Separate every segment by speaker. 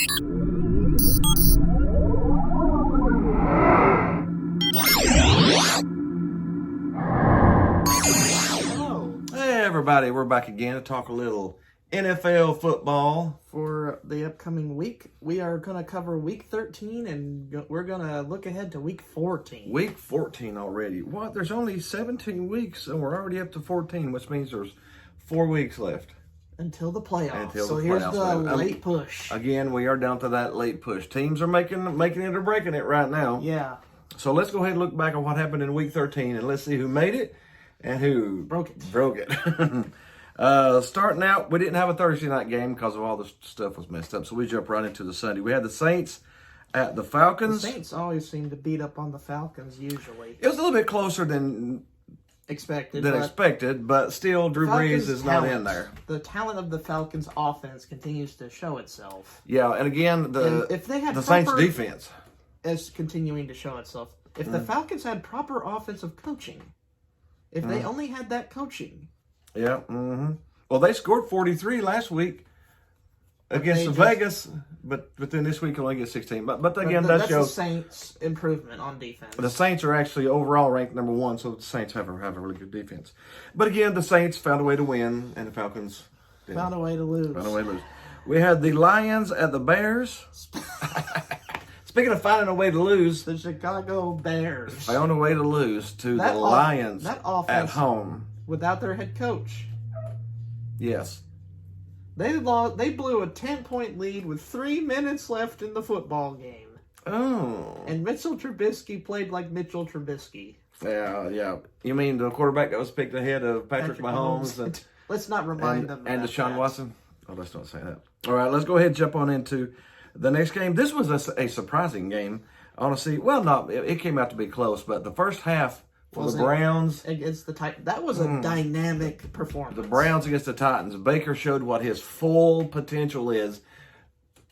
Speaker 1: Hey everybody, we're back again to talk a little NFL football.
Speaker 2: For the upcoming week, we are going to cover week 13 and we're going to look ahead to week 14.
Speaker 1: Week 14 already. What? There's only 17 weeks and we're already up to 14, which means there's 4 weeks left.
Speaker 2: Until the playoffs.
Speaker 1: Here's
Speaker 2: the late push.
Speaker 1: Again, we are down to that late push. Teams are making it or breaking it right now.
Speaker 2: Yeah.
Speaker 1: So let's go ahead and look back on what happened in week 13 and let's see who made it and who
Speaker 2: broke
Speaker 1: it. Starting out, we didn't have a Thursday night game because of all the stuff was messed up. So we jump right into the Sunday. We had the Saints at the Falcons.
Speaker 2: The Saints always seem to beat up on the Falcons usually.
Speaker 1: It was a little bit closer than
Speaker 2: expected,
Speaker 1: but still Drew Brees is not in there.
Speaker 2: The talent of the Falcons offense continues to show itself.
Speaker 1: Yeah, and again,
Speaker 2: if they had
Speaker 1: the Saints defense
Speaker 2: is continuing to show itself. If the Falcons had proper offensive coaching, if they only had that coaching.
Speaker 1: Yeah. Mm-hmm. Well, they scored 43 last week against Vegas, but then this week only get 16. But again, that shows
Speaker 2: the Saints' improvement on defense.
Speaker 1: The Saints are actually overall ranked number 1, so the Saints have a really good defense. But again, the Saints found a way to win, and the Falcons
Speaker 2: found a way to lose.
Speaker 1: We had the Lions at the Bears. Speaking of finding a way to lose,
Speaker 2: the Chicago Bears
Speaker 1: found a way to lose to the Lions at home
Speaker 2: without their head coach.
Speaker 1: Yes.
Speaker 2: They blew a 10-point lead with 3 minutes left in the football game.
Speaker 1: Oh.
Speaker 2: And Mitchell Trubisky played like Mitchell Trubisky.
Speaker 1: Yeah. You mean the quarterback that was picked ahead of Patrick Mahomes? And,
Speaker 2: let's not remind them.
Speaker 1: And Deshaun Watson? Oh, let's not say that. All right, let's go ahead and jump on into the next game. This was a surprising game. Honestly, it came out to be close, but the first half for the Browns
Speaker 2: against the Titans, that was a dynamic performance.
Speaker 1: The Browns against the Titans. Baker showed what his full potential is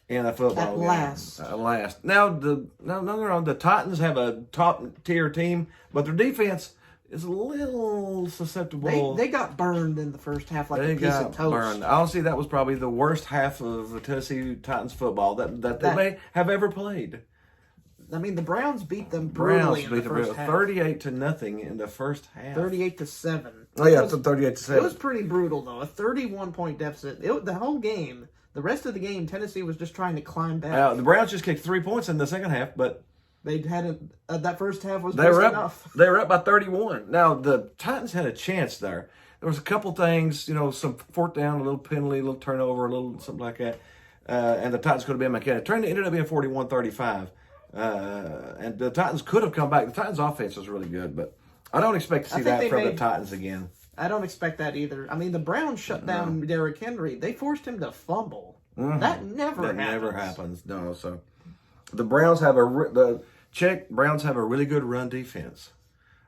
Speaker 1: in a football game. At last. Now, the Titans have a top-tier team, but their defense is a little susceptible.
Speaker 2: They got burned in the first half like a piece of toast. Burned.
Speaker 1: Honestly, that was probably the worst half of the Tennessee Titans football that they may have ever played.
Speaker 2: I mean, the Browns beat them brutally in the first half.
Speaker 1: 38-0 in the first half.
Speaker 2: 38-7.
Speaker 1: Oh yeah, 38-7.
Speaker 2: It was pretty brutal though. A 31-point deficit. The whole game. The rest of the game, Tennessee was just trying to climb back.
Speaker 1: The Browns just kicked 3 points in the second half, but
Speaker 2: they hadn't. That first half was enough.
Speaker 1: They were up by 31. Now the Titans had a chance there. There was a couple things, some fourth down, a little penalty, a little turnover, a little something like that, and the Titans could have been McKenna. It ended up being 41-35. And the Titans could have come back. The Titans' offense was really good, but I don't expect to see that from the Titans again.
Speaker 2: I don't expect that either. I mean, the Browns shut down Derrick Henry. They forced him to fumble. Mm-hmm. That never happens. No, so the Browns have Browns have a really good run defense.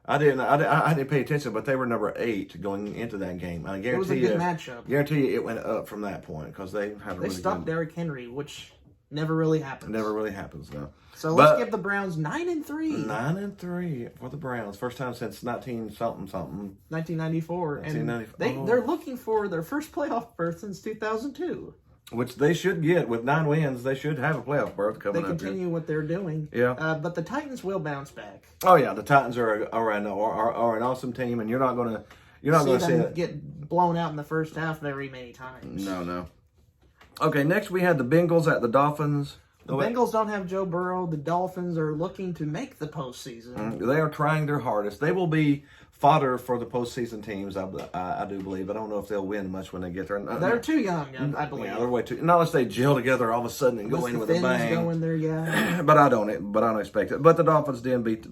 Speaker 2: I didn't pay attention, but they were number 8 going into that game. I guarantee it was a good matchup.
Speaker 1: Guarantee you it went up from that point because they had a really
Speaker 2: stopped Derrick Henry, which never really happens.
Speaker 1: Never really happens, no.
Speaker 2: So let's give the Browns 9-3.
Speaker 1: 9-3 for the Browns. First time since
Speaker 2: 1994. And they're looking for their first playoff berth since 2002.
Speaker 1: Which they should get. With 9 wins, they should have a playoff berth coming up.
Speaker 2: They continue what they're doing.
Speaker 1: Yeah.
Speaker 2: But the Titans will bounce back.
Speaker 1: Oh yeah, the Titans are an awesome team, and you're not going to see them
Speaker 2: get blown out in the first half very many times.
Speaker 1: No. Okay, next we had the Bengals at the Dolphins.
Speaker 2: The Bengals don't have Joe Burrow. The Dolphins are looking to make the postseason.
Speaker 1: They are trying their hardest. They will be fodder for the postseason teams, I do believe. I don't know if they'll win much when they get there.
Speaker 2: They're too young, I believe.
Speaker 1: Yeah, they're way too. Not unless they gel together all of a sudden and go in with a bang.
Speaker 2: Go in there, yeah.
Speaker 1: But I don't expect it. But the Dolphins did beat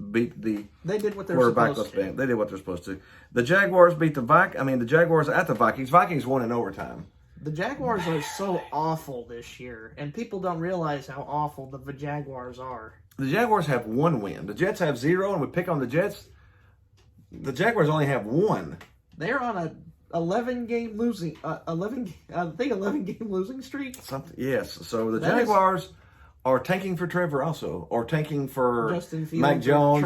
Speaker 1: the.
Speaker 2: They did what they're supposed to.
Speaker 1: They did what they're supposed to. The Jaguars beat the The Jaguars at the Vikings. Vikings won in overtime.
Speaker 2: The Jaguars are so awful this year, and people don't realize how awful the Jaguars are.
Speaker 1: The Jaguars have 1 win. The Jets have 0, and we pick on the Jets. The Jaguars only have 1.
Speaker 2: They're on a 11-game losing streak.
Speaker 1: Yes. So the Jaguars are tanking for Trevor also, or tanking for
Speaker 2: Justin Fields,
Speaker 1: Mac Jones,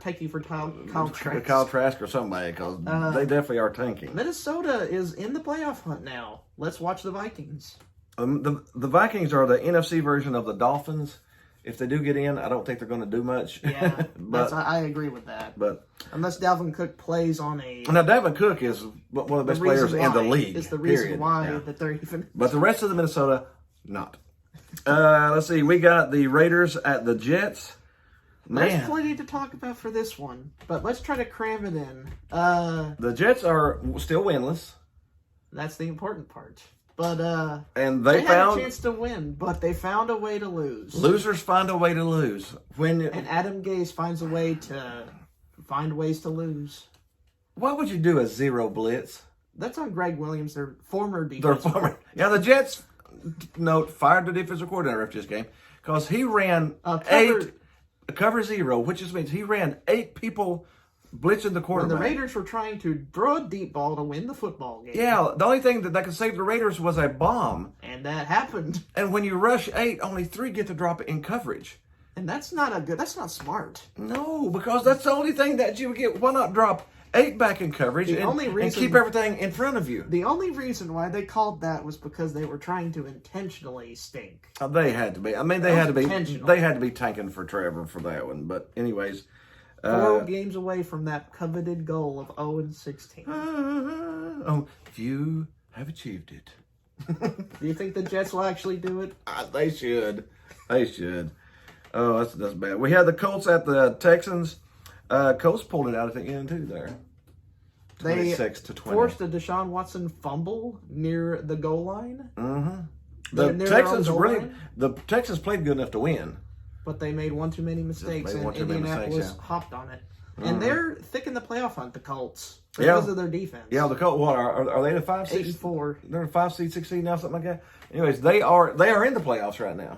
Speaker 2: tanking for Kyle Trask.
Speaker 1: Kyle Trask or somebody, because they definitely are tanking.
Speaker 2: Minnesota is in the playoff hunt now. Let's watch the Vikings.
Speaker 1: The Vikings are the NFC version of the Dolphins. If they do get in, I don't think they're going to do much.
Speaker 2: Yeah, I agree with that.
Speaker 1: But
Speaker 2: unless Dalvin Cook plays on a...
Speaker 1: Now, Dalvin Cook is one of the best players in the league.
Speaker 2: It's the reason why that they're even...
Speaker 1: But the rest of the Minnesota, not. Let's see. We got the Raiders at the Jets.
Speaker 2: There's plenty to talk about for this one, but let's try to cram it in.
Speaker 1: The Jets are still winless.
Speaker 2: That's the important part. But
Speaker 1: and
Speaker 2: they had a chance to win, but they found a way to lose.
Speaker 1: Losers find a way to lose.
Speaker 2: And Adam Gase finds a way to find ways to lose.
Speaker 1: Why would you do a zero blitz?
Speaker 2: That's on Greg Williams, their former defensive coordinator.
Speaker 1: Yeah, the Jets fired the defensive coordinator after this game because he ran cover zero, which just means he ran 8 people blitzing the quarterback.
Speaker 2: When the Raiders were trying to throw a deep ball to win the football game.
Speaker 1: Yeah, the only thing that could save the Raiders was a bomb.
Speaker 2: And that happened.
Speaker 1: And when you rush 8, only 3 get to drop it in coverage.
Speaker 2: And that's not smart.
Speaker 1: No, because that's the only thing that you would get. Why not drop 8 back in coverage and keep everything in front of you?
Speaker 2: The only reason why they called that was because they were trying to intentionally stink.
Speaker 1: They had to be. I mean, they had to be tanking for Trevor for that one. But anyways,
Speaker 2: 4 games away from that coveted goal of 0-16.
Speaker 1: You have achieved it.
Speaker 2: Do you think the Jets will actually do it?
Speaker 1: They should. They should. Oh, that's bad. We had the Colts at the Texans. Colts pulled it out at the end too there. 26-20.
Speaker 2: They forced a Deshaun Watson fumble near the goal line.
Speaker 1: Mm-hmm. The Texans played good enough to win.
Speaker 2: But they made one too many mistakes, and Indianapolis hopped on it. And they're thick in the playoff hunt, the Colts, because of their defense.
Speaker 1: Yeah, the Colts, what, are they the 5-6?
Speaker 2: 8-4.
Speaker 1: They're a 5 seed, 6 seed now, something like that? Anyways, they are in the playoffs right now,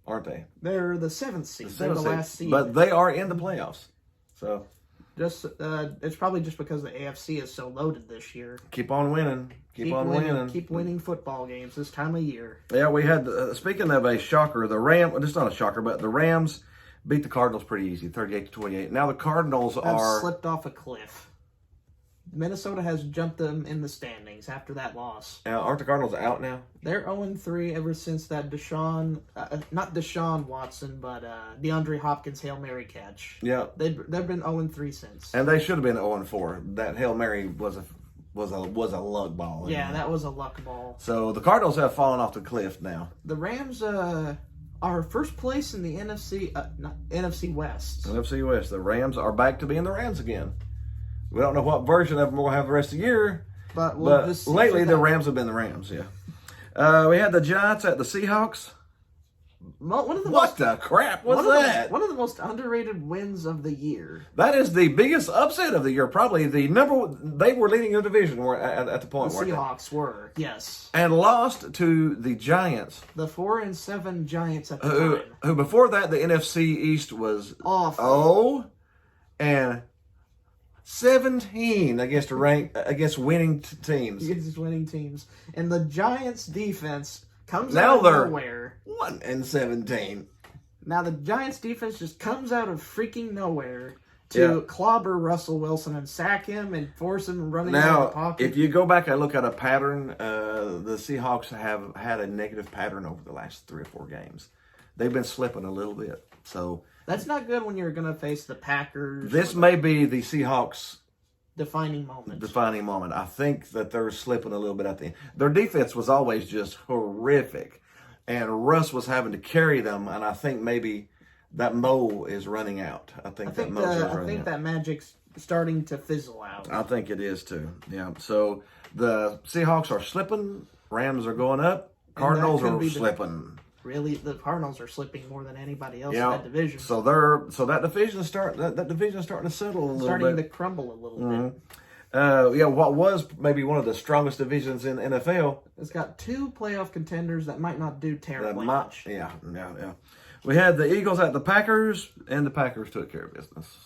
Speaker 1: aren't they?
Speaker 2: They're the 7th seed. They're the last seed.
Speaker 1: But they are in the playoffs. So
Speaker 2: it's probably just because the AFC is so loaded this year.
Speaker 1: Keep on winning. Keep on winning.
Speaker 2: Keep winning football games this time of year.
Speaker 1: Yeah, we had, speaking of a shocker, the Rams, it's not a shocker, but the Rams beat the Cardinals pretty easy, 38-28. Now the Cardinals have
Speaker 2: slipped off a cliff. Minnesota has jumped them in the standings after that loss.
Speaker 1: Aren't the Cardinals out now?
Speaker 2: They're 0-3 ever since that not Deshaun Watson, but DeAndre Hopkins Hail Mary catch.
Speaker 1: Yeah.
Speaker 2: They've been 0-3 since.
Speaker 1: And they should have been 0-4. That Hail Mary was a luck ball.
Speaker 2: Yeah, that was a luck ball.
Speaker 1: So the Cardinals have fallen off the cliff now.
Speaker 2: The Rams are first place in the NFC West.
Speaker 1: NFC West. The Rams are back to being the Rams again. We don't know what version of them we'll have the rest of the year. But lately, the Rams have been the Rams, yeah. We had the Giants at the Seahawks. What the crap was that?
Speaker 2: One of the most underrated wins of the year.
Speaker 1: That is the biggest upset of the year. Probably the number one. They were leading the division at the point.
Speaker 2: The Seahawks were, yes.
Speaker 1: And lost to the Giants.
Speaker 2: The 4-7 Giants at the time.
Speaker 1: Who before that, the NFC East was
Speaker 2: awful.
Speaker 1: 17 against winning teams.
Speaker 2: Against winning teams. And the Giants defense comes out of nowhere.
Speaker 1: 1-17.
Speaker 2: Now the Giants defense just comes out of freaking nowhere to clobber Russell Wilson and sack him and force him running out of the pocket.
Speaker 1: If you go back and look at a pattern, the Seahawks have had a negative pattern over the last 3 or 4 games. They've been slipping a little bit. So
Speaker 2: that's not good when you're going to face the Packers.
Speaker 1: This may be the Seahawks'
Speaker 2: defining moment.
Speaker 1: I think that they're slipping a little bit at the end. Their defense was always just horrific, and Russ was having to carry them, and I think maybe that mo is running out. I think
Speaker 2: that magic's starting to fizzle out.
Speaker 1: I think it is too. Yeah. So the Seahawks are slipping. Rams are going up. Cardinals are slipping.
Speaker 2: Really, the Cardinals are slipping more than anybody else in that division.
Speaker 1: So that division's starting to settle a little bit.
Speaker 2: Starting to crumble a little bit.
Speaker 1: What was maybe one of the strongest divisions in the NFL.
Speaker 2: It's got 2 playoff contenders that might not do terribly much.
Speaker 1: Yeah. We had the Eagles at the Packers, and the Packers took care of business.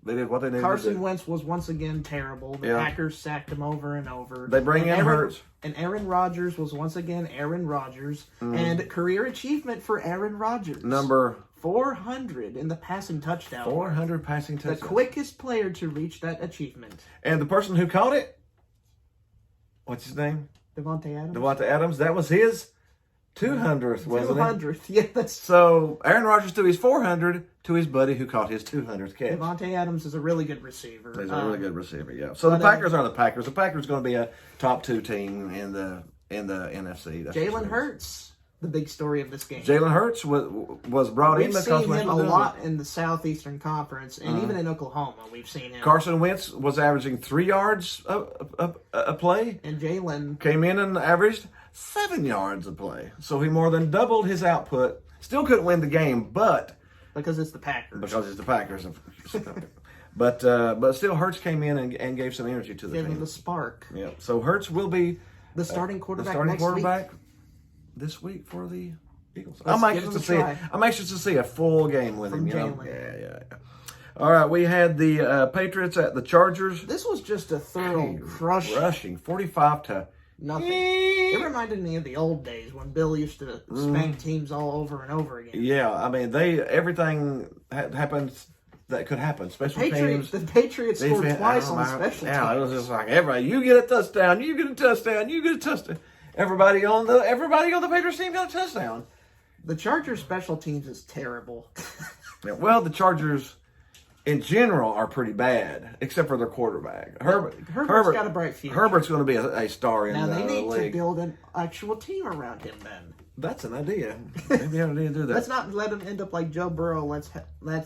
Speaker 1: They did what they needed
Speaker 2: Carson
Speaker 1: to do.
Speaker 2: Wentz was once again terrible. The Packers sacked him over and over.
Speaker 1: They bring in Hurts.
Speaker 2: And Aaron Rodgers was once again Aaron Rodgers. And career achievement for Aaron Rodgers.
Speaker 1: Number
Speaker 2: 400 in the passing touchdown.
Speaker 1: 400 passing touchdowns.
Speaker 2: The quickest player to reach that achievement.
Speaker 1: And the person who caught it, what's his name?
Speaker 2: Devontae Adams.
Speaker 1: Devontae Adams. That was his 200th, wasn't it?
Speaker 2: 200th, yeah. That's
Speaker 1: So Aaron Rodgers threw his 400 to his buddy who caught his 200th catch.
Speaker 2: Devontae Adams is a really good receiver.
Speaker 1: He's a really good receiver, yeah. So the Packers are the Packers. The Packers going to be a top 2 team in the NFC.
Speaker 2: Jalen Hurts, the big story of this game.
Speaker 1: Jalen Hurts was brought in
Speaker 2: We've
Speaker 1: because
Speaker 2: seen him a lot in the Southeastern Conference, and even in Oklahoma, we've seen him.
Speaker 1: Carson Wentz was averaging 3 yards a play.
Speaker 2: And Jalen
Speaker 1: Came in and averaged 7 yards a play. So he more than doubled his output. Still couldn't win the game, but
Speaker 2: because it's the Packers.
Speaker 1: But still, Hurts came in and gave some energy to the
Speaker 2: Gave
Speaker 1: team.
Speaker 2: him the spark.
Speaker 1: Yeah. So Hurts will be
Speaker 2: The starting quarterback.
Speaker 1: this week for the Eagles.
Speaker 2: Let's
Speaker 1: I'm
Speaker 2: give
Speaker 1: anxious
Speaker 2: him
Speaker 1: to
Speaker 2: a
Speaker 1: see.
Speaker 2: try.
Speaker 1: I'm anxious to see a full game with
Speaker 2: From
Speaker 1: him.
Speaker 2: Jalen.
Speaker 1: Yeah. All right, we had the Patriots at the Chargers.
Speaker 2: This was just a thorough crush.
Speaker 1: Rushing 45 to
Speaker 2: Nothing. It reminded me of the old days when Bill used to spank teams all over and over again.
Speaker 1: Yeah, I mean everything happens that could happen. Special teams.
Speaker 2: The Patriots scored twice on special teams.
Speaker 1: Yeah, it was just like everybody. You get a touchdown. You get a touchdown. You get a touchdown. Everybody on the Patriots team got a touchdown.
Speaker 2: The Chargers special teams is terrible.
Speaker 1: Yeah, well, the Chargers in general are pretty bad, except for their quarterback.
Speaker 2: Herbert's got a bright future.
Speaker 1: Herbert's going to be a star in
Speaker 2: now
Speaker 1: the
Speaker 2: they need
Speaker 1: league.
Speaker 2: to build an actual team around him. Then
Speaker 1: That's an idea. Maybe I need to do that.
Speaker 2: let's not let him end up like Joe Burrow. Let's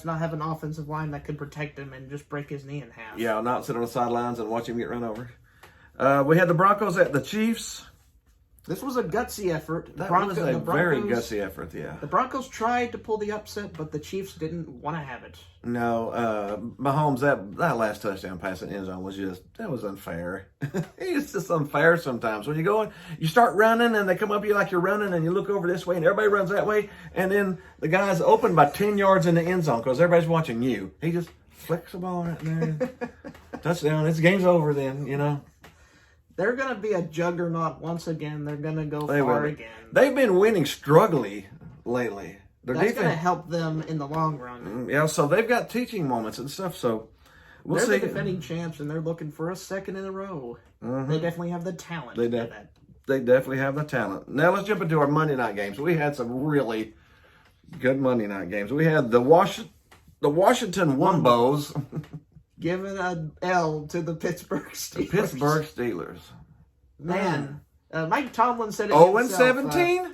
Speaker 2: not have an offensive line that could protect him and just break his knee in half.
Speaker 1: Yeah, not sit on the sidelines and watch him get run over. We had the Broncos at the Chiefs.
Speaker 2: This was a gutsy effort.
Speaker 1: That was a very gutsy effort, yeah.
Speaker 2: The Broncos tried to pull the upset, but the Chiefs didn't want to have it.
Speaker 1: No, Mahomes, that last touchdown pass in the end zone was unfair. It's just unfair sometimes. When you start running and they come up to you like you're running and you look over this way and everybody runs that way and then the guy's open by 10 yards in the end zone because everybody's watching you. He just flicks the ball right there. Touchdown. Game's over then, you know.
Speaker 2: They're going to be a juggernaut once again. They're going to go far again.
Speaker 1: They've been winning struggling lately.
Speaker 2: That's going to help them in the long run.
Speaker 1: Yeah, so they've got teaching moments and stuff, so we'll
Speaker 2: they're
Speaker 1: see.
Speaker 2: The defending champs, and they're looking for a second in a row.
Speaker 1: Mm-hmm.
Speaker 2: They definitely have the talent.
Speaker 1: They definitely have the talent. Now let's jump into our Monday night games. We had some really good Monday night games. We had the Washington Wombos
Speaker 2: giving an L to the Pittsburgh Steelers.
Speaker 1: The Pittsburgh Steelers.
Speaker 2: Man, Mike Tomlin said it
Speaker 1: 0-17?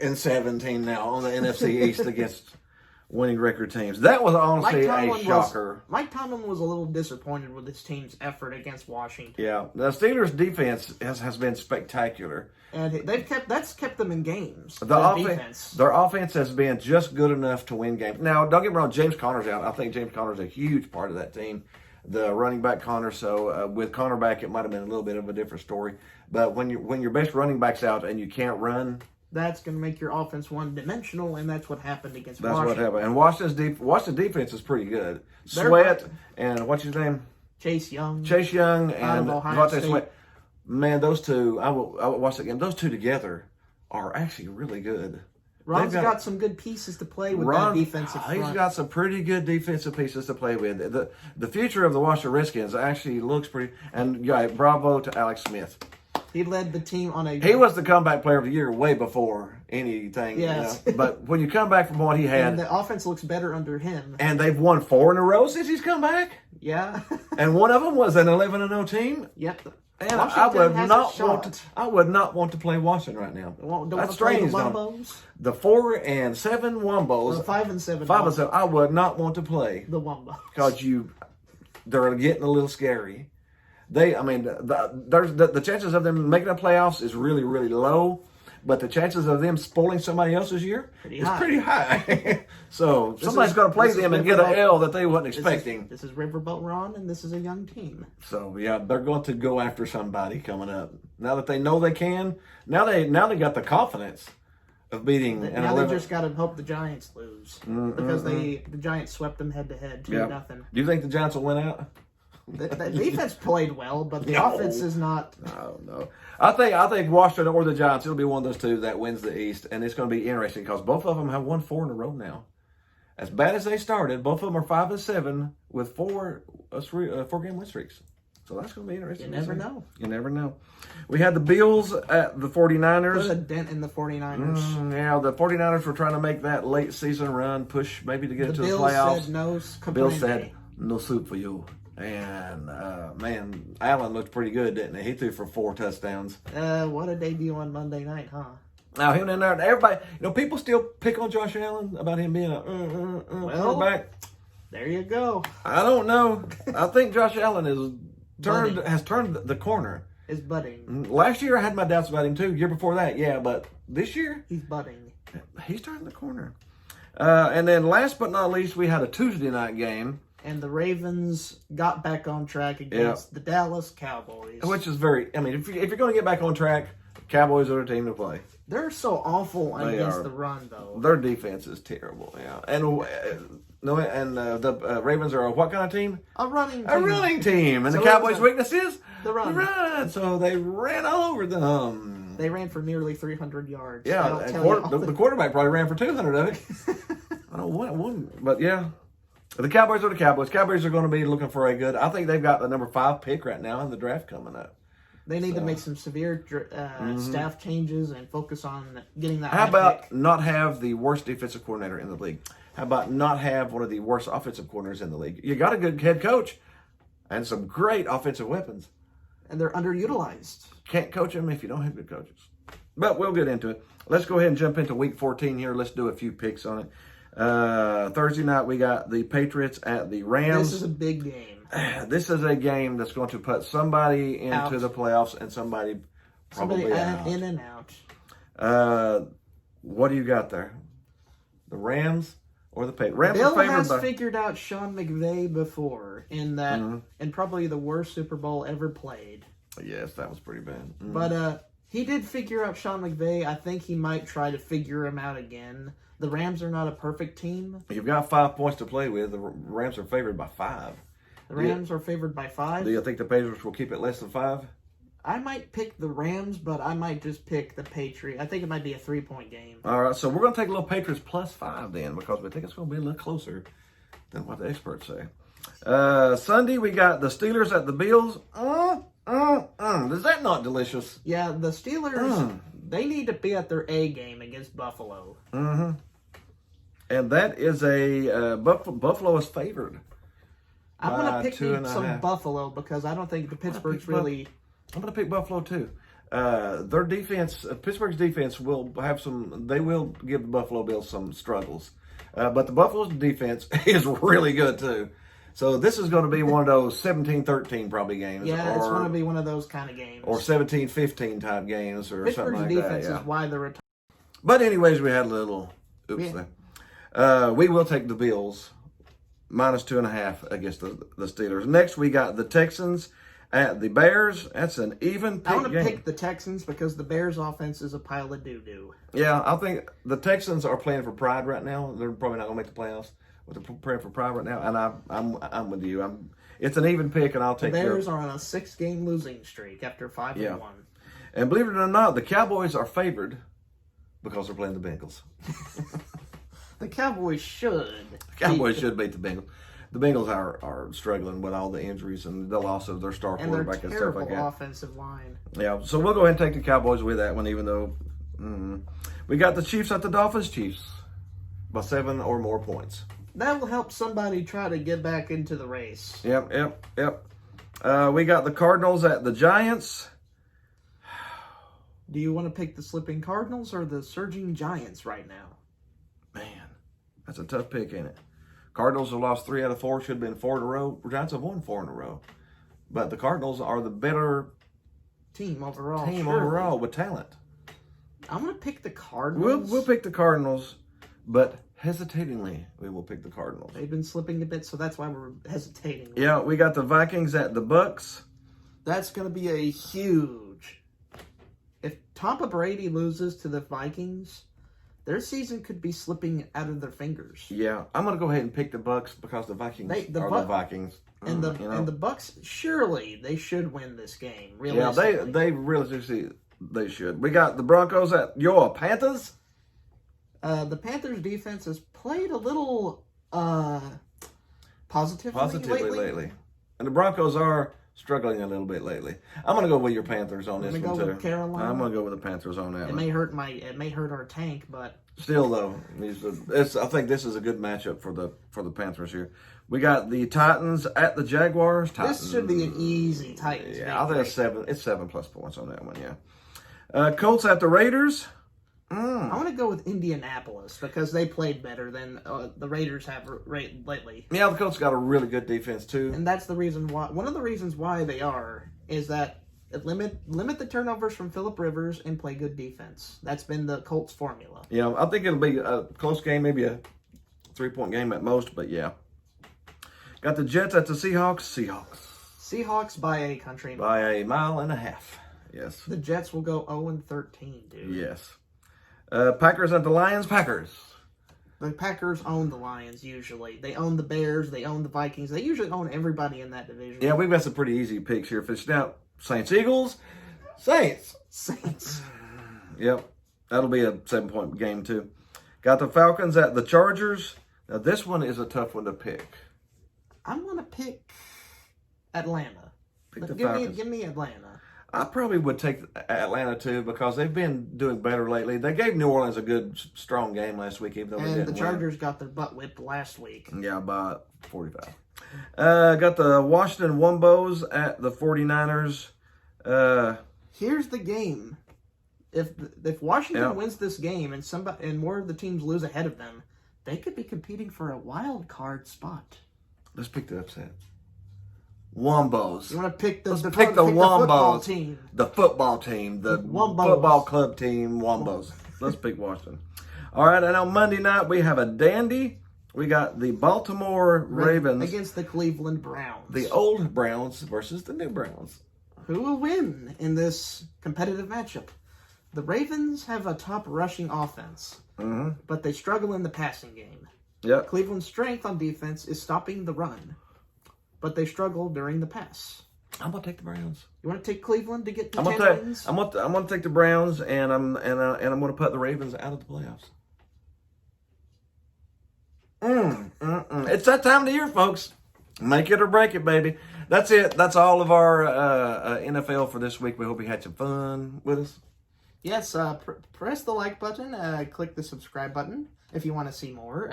Speaker 1: 2-17 now on the NFC East against winning record teams. That was honestly a shocker.
Speaker 2: Mike Tomlin was a little disappointed with his team's effort against Washington.
Speaker 1: Yeah, the Steelers' defense has been spectacular.
Speaker 2: And that's kept them in games.
Speaker 1: Their offense has been just good enough to win games. Now, don't get me wrong, James Conner's out. I think James Conner's a huge part of that team. The running back Connor. So with Connor back, it might have been a little bit of a different story. But when your best running back's out and you can't run,
Speaker 2: that's going to make your offense one-dimensional, and that's what happened against
Speaker 1: Washington.
Speaker 2: Washington.
Speaker 1: What happened. And Washington's defense is pretty good. Sweat and what's his name?
Speaker 2: Chase Young
Speaker 1: and Devontae Sweat. Man, those two, I will watch that game. Those two together are actually really good.
Speaker 2: Ron's got some good pieces to play with that defensive front.
Speaker 1: He's got some pretty good defensive pieces to play with. The future of the Washington Redskins actually looks pretty. And bravo to Alex Smith.
Speaker 2: He led the team on a...
Speaker 1: He was the comeback player of the year way before anything.
Speaker 2: Yes.
Speaker 1: But when you come back from what he had...
Speaker 2: And the offense looks better under him.
Speaker 1: And they've won 4 in a row since he's come back.
Speaker 2: Yeah.
Speaker 1: And one of them was an 11-0 team.
Speaker 2: Yep.
Speaker 1: And I would not want to play Washington right now. That's strange. The 4-7 Wombos.
Speaker 2: 5-7.
Speaker 1: 5-7. I would not want to play
Speaker 2: the Wombos
Speaker 1: because they're getting a little scary. The chances of them making the playoffs is really, really low, but the chances of them spoiling somebody else's year is pretty high. So somebody's going to play them and get an L that they wasn't expecting.
Speaker 2: This is Riverboat Ron, and this is a young team.
Speaker 1: So yeah, they're going to go after somebody coming up. Now that they know they can, now they got the confidence of beating.
Speaker 2: Now they just got to hope the Giants lose because the Giants swept them head to head 2-0.
Speaker 1: Do you think the Giants will win out?
Speaker 2: The defense played well, but the offense is not.
Speaker 1: No. I think Washington or the Giants, it'll be one of those two that wins the East, and it's going to be interesting because both of them have won 4 in a row now. As bad as they started, both of them are 5-7 with 4 game win streaks. So that's going to be interesting.
Speaker 2: You never know.
Speaker 1: You never know. We had the Bills at the 49ers.
Speaker 2: Put a dent in the 49ers.
Speaker 1: Yeah, the 49ers were trying to make that late season run, push maybe to get to the
Speaker 2: Bills
Speaker 1: playoffs.
Speaker 2: Said no,
Speaker 1: Bill said, no soup for you. And, man, Allen looked pretty good, didn't he? He threw for 4 touchdowns.
Speaker 2: What a debut on Monday night, huh?
Speaker 1: Now, him in there, everybody, people still pick on Josh Allen about him being a quarterback.
Speaker 2: There you go.
Speaker 1: I don't know. I think Josh Allen has turned the corner.
Speaker 2: Is budding.
Speaker 1: Last year, I had my doubts about him, too. Year before that, yeah. But this year,
Speaker 2: he's budding.
Speaker 1: He's turning the corner. And then last but not least, we had a Tuesday night game.
Speaker 2: And the Ravens got back on track against the Dallas Cowboys.
Speaker 1: Which is if you're going to get back on track, Cowboys are the team to play.
Speaker 2: They're so awful against the run, though.
Speaker 1: Their defense is terrible, yeah. And the Ravens are a what kind of team?
Speaker 2: A running team.
Speaker 1: A running team. And so the Cowboys' weakness is?
Speaker 2: The run.
Speaker 1: So they ran all over them.
Speaker 2: They ran for nearly 300 yards.
Speaker 1: Yeah, and the quarterback probably ran for 200 of it. I don't know what it wouldn't, but yeah. The Cowboys are the Cowboys. Cowboys are going to be looking for a good. I think they've got the number 5 pick right now in the draft coming up.
Speaker 2: They need to make some severe staff changes and focus on getting that.
Speaker 1: How about not have the worst defensive coordinator in the league? How about not have one of the worst offensive coordinators in the league? You got a good head coach and some great offensive weapons.
Speaker 2: And they're underutilized.
Speaker 1: Can't coach them if you don't have good coaches. But we'll get into it. Let's go ahead and jump into Week 14 here. Let's do a few picks on it. Thursday night, we got the Patriots at the Rams.
Speaker 2: This is a big game.
Speaker 1: This is a game that's going to put somebody into the playoffs and somebody probably out.
Speaker 2: In and out.
Speaker 1: What do you got there? The Rams or the Patriots? Rams
Speaker 2: Bill
Speaker 1: are favored
Speaker 2: has
Speaker 1: by...
Speaker 2: figured out Sean McVay before in that, and probably the worst Super Bowl ever played.
Speaker 1: Yes, that was pretty bad.
Speaker 2: But he did figure out Sean McVay. I think he might try to figure him out again. The Rams are not a perfect team.
Speaker 1: You've got 5 points to play with. The Rams are favored by 5.
Speaker 2: The Rams are favored by 5.
Speaker 1: Do you think the Patriots will keep it less than 5?
Speaker 2: I might pick the Rams, but I might just pick the Patriots. I think it might be a 3-point game.
Speaker 1: All right, so we're going to take a little Patriots plus 5 then, because we think it's going to be a little closer than what the experts say. Sunday, we got the Steelers at the Bills. Is that not delicious?
Speaker 2: Yeah, the Steelers, they need to be at their A game against Buffalo.
Speaker 1: And that is a Buffalo is favored.
Speaker 2: I'm going to pick some Buffalo because I don't think the Pittsburgh's really...
Speaker 1: I'm going to pick Buffalo too. Their defense, Pittsburgh's defense will have they will give the Buffalo Bills some struggles. But the Buffalo's defense is really good too. So this is going to be one of those 17-13 probably games.
Speaker 2: Yeah, it's going to be one of those kind of games.
Speaker 1: Or 17-15 type games or something like that.
Speaker 2: Pittsburgh's defense is why they're retired.
Speaker 1: But anyways, we had a little oops there. We will take the Bills minus 2.5 against the Steelers. Next, we got the Texans at the Bears. That's an even pick game.
Speaker 2: I want to pick the Texans because the Bears' offense is a pile of doo-doo.
Speaker 1: Yeah, I think the Texans are playing for pride right now. They're probably not going to make the playoffs, but they're playing for pride right now. And I'm with you. It's an even pick, and I'll take
Speaker 2: the Bears are on a 6-game losing streak after 5-1.
Speaker 1: And believe it or not, the Cowboys are favored because they're playing the Bengals.
Speaker 2: The Cowboys should.
Speaker 1: The Cowboys should beat the Bengals. The Bengals are struggling with all the injuries and the loss of their star quarterback and stuff like that.
Speaker 2: Offensive line.
Speaker 1: Yeah, so we'll go ahead and take the Cowboys with that one, even though we got the Chiefs at the Dolphins. Chiefs by 7 or more points.
Speaker 2: That will help somebody try to get back into the race.
Speaker 1: Yep. We got the Cardinals at the Giants.
Speaker 2: Do you want to pick the slipping Cardinals or the surging Giants right now?
Speaker 1: Man, that's a tough pick, ain't it? Cardinals have lost 3 out of 4. Should have been 4 in a row. Giants have won 4 in a row. But the Cardinals are the better
Speaker 2: team overall.
Speaker 1: Overall with talent.
Speaker 2: I'm going to pick the Cardinals.
Speaker 1: We'll pick the Cardinals, but hesitatingly, we will pick the Cardinals.
Speaker 2: They've been slipping a bit, so that's why we're hesitating.
Speaker 1: Yeah, we got the Vikings at the Bucks.
Speaker 2: That's going to be a huge... If Tampa Brady loses to the Vikings... Their season could be slipping out of their fingers.
Speaker 1: Yeah, I'm going to go ahead and pick the Bucks because the Vikings are the Vikings.
Speaker 2: And the Bucks, surely they should win this game. Realistically.
Speaker 1: Yeah, they realistically they should. We got the Broncos at your Panthers.
Speaker 2: The Panthers defense has played a little positively
Speaker 1: lately. And the Broncos are struggling a little bit lately. I'm going to go with your Panthers on this one,
Speaker 2: go
Speaker 1: too.
Speaker 2: with Carolina.
Speaker 1: I'm going to go with the Panthers on that
Speaker 2: It
Speaker 1: one.
Speaker 2: may hurt our tank, but
Speaker 1: Still, though, I think this is a good matchup for the Panthers here. We got the Titans at the Jaguars.
Speaker 2: this should be an easy Titans.
Speaker 1: Yeah, I think it's 7+ points on that one, yeah. Colts at the Raiders.
Speaker 2: I want to go with Indianapolis because they played better than the Raiders have lately.
Speaker 1: Yeah, the Colts got a really good defense, too.
Speaker 2: And that's the reason why. One of the reasons why they are is that limit the turnovers from Phillip Rivers and play good defense. That's been the Colts' formula.
Speaker 1: Yeah, I think it'll be a close game, maybe a 3-point game at most, but yeah. Got the Jets at the Seahawks.
Speaker 2: Seahawks by a country mile.
Speaker 1: By a mile and a half. Yes.
Speaker 2: The Jets will go 0-13, dude.
Speaker 1: Yes. Packers at the Lions. Packers.
Speaker 2: The Packers own the Lions usually. They own the Bears. They own the Vikings. They usually own everybody in that division.
Speaker 1: Yeah, we've got some pretty easy picks here. Fishing out Saints, Eagles, Saints. Yep, that'll be a 7-point game too. Got the Falcons at the Chargers. Now this one is a tough one to pick.
Speaker 2: I'm gonna pick Atlanta. Give me Atlanta.
Speaker 1: I probably would take Atlanta too because they've been doing better lately. They gave New Orleans a good, strong game last week, even though they didn't
Speaker 2: the Chargers got their butt whipped last week.
Speaker 1: Yeah, by 45. Got the Washington Wombos at the 49ers.
Speaker 2: Here's the game. If Washington wins this game and more of the teams lose ahead of them, they could be competing for a wild card spot.
Speaker 1: Let's pick the upset. Wombos.
Speaker 2: You want to pick the
Speaker 1: Wombos
Speaker 2: football team.
Speaker 1: The football team. The
Speaker 2: Wombos.
Speaker 1: Football club team, Wombos. Let's pick Washington. All right, and on Monday night, we have a dandy. We got the Baltimore Ravens
Speaker 2: against the Cleveland Browns.
Speaker 1: The old Browns versus the new Browns.
Speaker 2: Who will win in this competitive matchup? The Ravens have a top rushing offense, but they struggle in the passing game.
Speaker 1: Yep.
Speaker 2: Cleveland's strength on defense is stopping the run, but they struggle during the pass.
Speaker 1: I'm gonna take the Browns.
Speaker 2: You want to take Cleveland to get the 10 wins?
Speaker 1: I'm gonna take the Browns, and I'm gonna put the Ravens out of the playoffs. It's that time of the year, folks. Make it or break it, baby. That's it. That's all of our NFL for this week. We hope you had some fun with us.
Speaker 2: Yes, press the like button, click the subscribe button if you want to see more.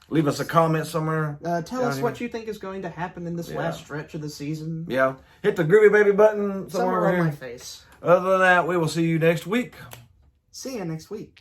Speaker 1: Leave us a comment somewhere.
Speaker 2: Tell us what you think is going to happen in this last stretch of the season.
Speaker 1: Yeah. Hit the groovy baby button somewhere
Speaker 2: on
Speaker 1: here.
Speaker 2: my face.
Speaker 1: Other than that, we will see you next week.
Speaker 2: See you next week.